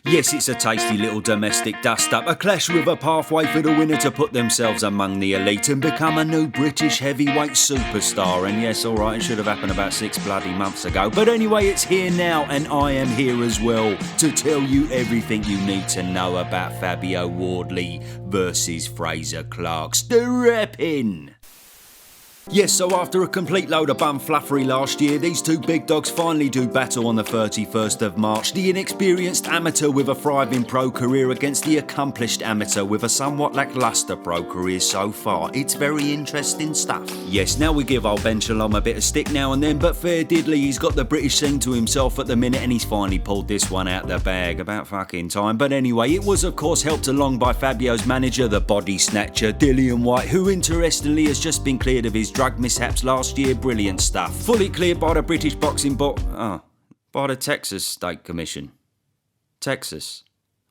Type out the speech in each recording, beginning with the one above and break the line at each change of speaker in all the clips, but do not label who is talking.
Yes, it's a tasty little domestic dust-up, a clash with a pathway for the winner to put themselves among the elite and become a new British heavyweight superstar. And yes, alright, it should have happened about 6 bloody months ago. But anyway, it's here now, and I am here as well to tell you everything you need to know about Fabio Wardley versus Frazer Clarke. Strap in! Yes, so after a complete load of bumfluffery last year, these two big dogs finally do battle on the 31st of March. The inexperienced amateur with a thriving pro career against the accomplished amateur with a somewhat lacklustre pro career so far. It's very interesting stuff. Yes, now we give old Ben Shalom a bit of stick now and then, but fair diddly, he's got the British scene to himself at the minute and he's finally pulled this one out the bag. About fucking time. But anyway, it was of course helped along by Fabio's manager, the body snatcher, Dillian Whyte, who interestingly has just been cleared of his drug mishaps last year. Brilliant stuff. Fully cleared by the British Boxing by the Texas State Commission. Texas.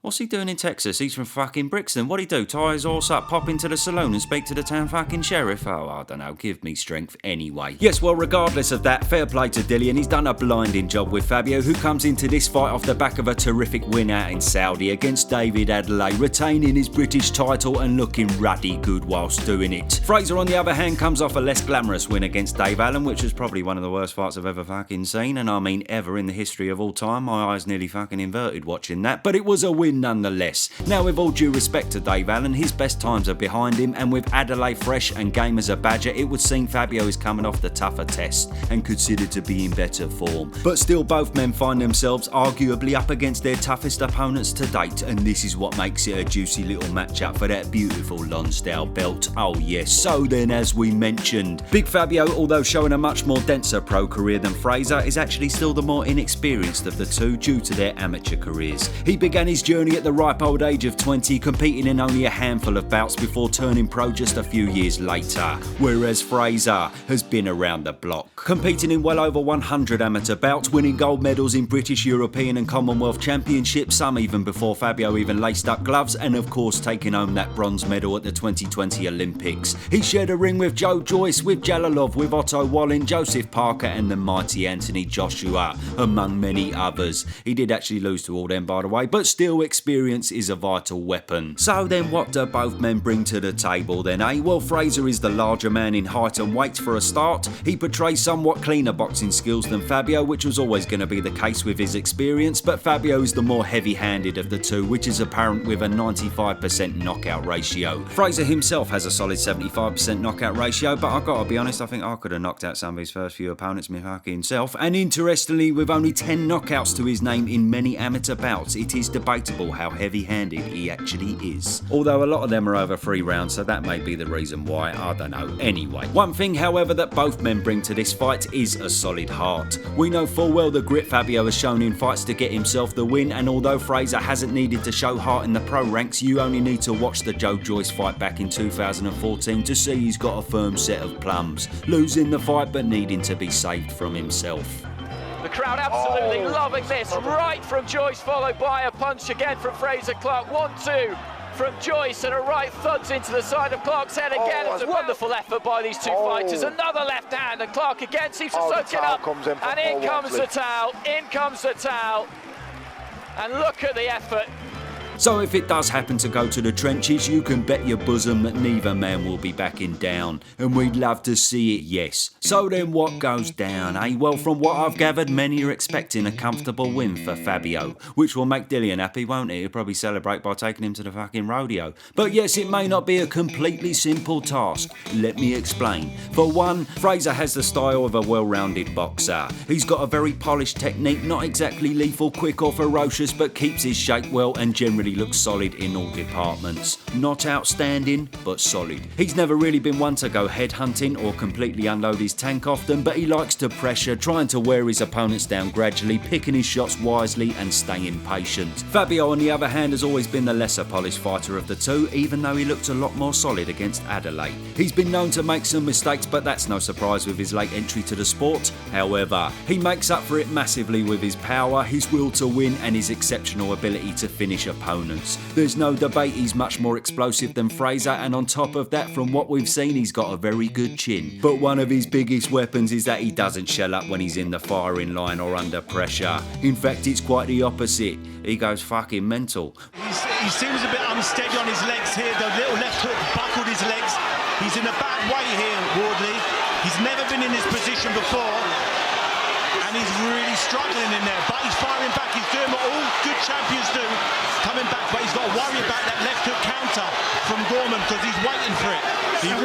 What's he doing in Texas? He's from fucking Brixton. What'd he do? Tie his horse up, pop into the saloon and speak to the town fucking sheriff? Oh, I don't know. Give me strength anyway. Yes, well, regardless of that, fair play to Dillian. He's done a blinding job with Fabio, who comes into this fight off the back of a terrific win out in Saudi against David Adelaide, retaining his British title and looking ruddy good whilst doing it. Frazer, on the other hand, comes off a less glamorous win against Dave Allen, which was probably one of the worst fights I've ever fucking seen, and I mean ever in the history of all time. My eyes nearly fucking inverted watching that, but it was a win nonetheless. Now, with all due respect to Dave Allen, his best times are behind him, and with Adelaide fresh and game as a badger, it would seem Fabio is coming off the tougher test and considered to be in better form. But still, both men find themselves arguably up against their toughest opponents to date, and this is what makes it a juicy little matchup for that beautiful Lonsdale belt. Oh yes, so then, as we mentioned, Big Fabio, although showing a much more denser pro career than Frazer, is actually still the more inexperienced of the two due to their amateur careers. He began his journey at the ripe old age of 20, competing in only a handful of bouts before turning pro just a few years later, whereas Frazer has been around the block, competing in well over 100 amateur bouts, winning gold medals in British, European and Commonwealth Championships, some even before Fabio even laced up gloves, and of course taking home that bronze medal at the 2020 Olympics. He shared a ring with Joe Joyce, with Jalalov, with Otto Wallin, Joseph Parker and the mighty Anthony Joshua, among many others. He did actually lose to all them, by the way, but still, experience is a vital weapon. So then, what do both men bring to the table then, eh? Well, Frazer is the larger man in height and weight for a start. He portrays somewhat cleaner boxing skills than Fabio, which was always going to be the case with his experience, but Fabio is the more heavy-handed of the two, which is apparent with a 95% knockout ratio. Frazer himself has a solid 75% knockout ratio, but I've got to be honest, I think I could have knocked out some of his first few opponents me fucking self. And interestingly, with only 10 knockouts to his name in many amateur bouts, it is debatable how heavy-handed he actually is. Although a lot of them are over 3 rounds, so that may be the reason why, I don't know. Anyway, one thing however that both men bring to this fight is a solid heart. We know full well the grit Fabio has shown in fights to get himself the win, and although Frazer hasn't needed to show heart in the pro ranks, you only need to watch the Joe Joyce fight back in 2014 to see he's got a firm set of plums, losing the fight but needing to be saved from himself.
The crowd absolutely loving this, right from Joyce, followed by a punch again from Frazer Clarke. 1-2 from Joyce, and a right thuds into the side of Clarke's head again. It's a wonderful effort by these two fighters. Another left hand, and Clarke again seems to soak it up. And in comes the towel, in comes the towel. And look at the effort.
So if it does happen to go to the trenches, you can bet your bosom that neither man will be backing down. And we'd love to see it, yes. So then what goes down, eh? Well, from what I've gathered, many are expecting a comfortable win for Fabio, which will make Dillian happy, won't it? He'll probably celebrate by taking him to the fucking rodeo. But yes, it may not be a completely simple task. Let me explain. For one, Frazer has the style of a well-rounded boxer. He's got a very polished technique, not exactly lethal, quick or ferocious, but keeps his shape well and generally looks solid in all departments. Not outstanding, but solid. He's never really been one to go headhunting or completely unload his tank often, but he likes to pressure, trying to wear his opponents down gradually, picking his shots wisely and staying patient. Fabio, on the other hand, has always been the lesser polished fighter of the two, even though he looked a lot more solid against Adelaide. He's been known to make some mistakes, but that's no surprise with his late entry to the sport. However, he makes up for it massively with his power, his will to win and his exceptional ability to finish opponents opponents. There's no debate he's much more explosive than Frazer, and on top of that, from what we've seen, he's got a very good chin. But one of his biggest weapons is that he doesn't shell up when he's in the firing line or under pressure. In fact, it's quite the opposite. He goes fucking mental.
He seems a bit unsteady on his legs here. The little left hook buckled his legs. He's in a bad way here, Wardley. He's never been in this position before, and he's really struggling in there. But he's firing back. He's doing what all good champions do, coming back. But he's got to worry about that left hook counter from Gorman because he's waiting for it.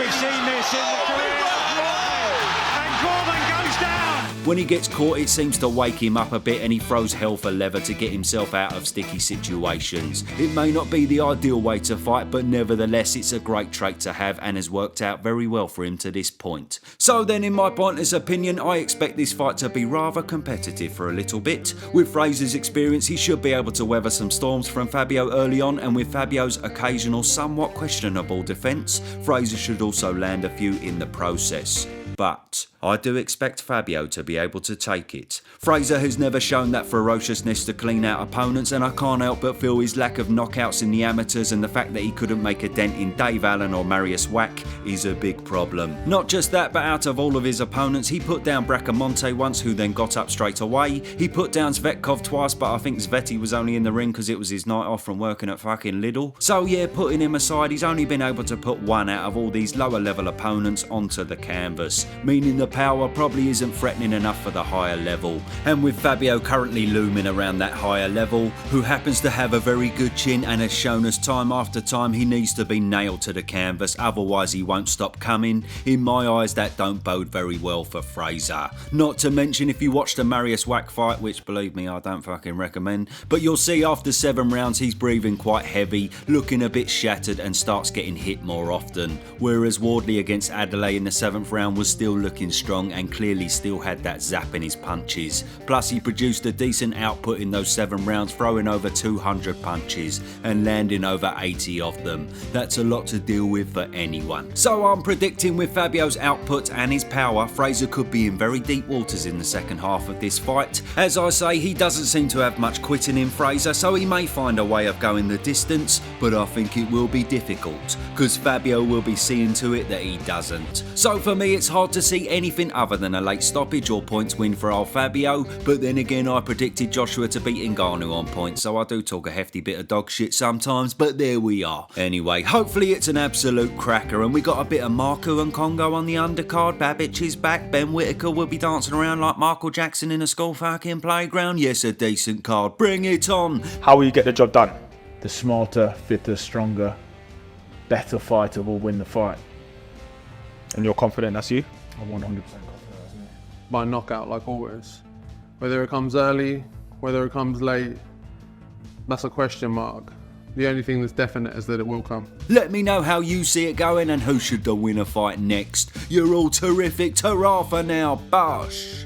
We've seen this in the career of Wardley, and Gorman goes down.
When he gets caught, it seems to wake him up a bit, and he throws hell for leather to get himself out of sticky situations. It may not be the ideal way to fight, but nevertheless it's a great trait to have and has worked out very well for him to this point. So then, in my pointless opinion, I expect this fight to be rather competitive for a little bit. With Frazer's experience, he should be able to weather some storms from Fabio early on, and with Fabio's occasional somewhat questionable defence, Frazer should also land a few in the process. But I do expect Fabio to be able to take it. Frazer has never shown that ferociousness to clean out opponents, and I can't help but feel his lack of knockouts in the amateurs and the fact that he couldn't make a dent in Dave Allen or Marius Wack is a big problem. Not just that, but out of all of his opponents, he put down Bracamonte once, who then got up straight away. He put down Svetkov twice, but I think Sveti was only in the ring because it was his night off from working at fucking Lidl. So yeah, putting him aside, he's only been able to put one out of all these lower level opponents onto the canvas, meaning the power probably isn't threatening enough for the higher level. And with Fabio currently looming around that higher level, who happens to have a very good chin and has shown us time after time he needs to be nailed to the canvas, otherwise he won't stop coming, in my eyes that don't bode very well for Frazer. Not to mention, if you watch the Marius Wack fight, which believe me I don't fucking recommend, but you'll see after 7 rounds he's breathing quite heavy, looking a bit shattered and starts getting hit more often. Whereas Wardley against Adelaide in the 7th round was still looking strong and clearly still had that zap in his punches. Plus he produced a decent output in those 7 rounds, throwing over 200 punches and landing over 80 of them. That's a lot to deal with for anyone. So I'm predicting with Fabio's output and his power, Frazer could be in very deep waters in the second half of this fight. As I say, he doesn't seem to have much quitting in Frazer, so he may find a way of going the distance, but I think it will be difficult, because Fabio will be seeing to it that he doesn't. So for me it's hard to see anything other than a late stoppage or points win for old Fabio, but then again I predicted Joshua to beat Ngannou on points, so I do talk a hefty bit of dog shit sometimes, but there we are. Anyway, hopefully it's an absolute cracker, and we got a bit of Marco and Congo on the undercard. Babbage is back, Ben Whittaker will be dancing around like Michael Jackson in a school fucking playground. Yes, a decent card, bring it on.
How will you get the job done?
The smarter, fitter, stronger, better fighter will win the fight.
And you're confident that's you?
I'm 100% confident that's me.
By knockout, like always. Whether it comes early, whether it comes late, that's a question mark. The only thing that's definite is that it will come.
Let me know how you see it going and who should the winner fight next. You're all terrific. Ta-ra for now. Bosh.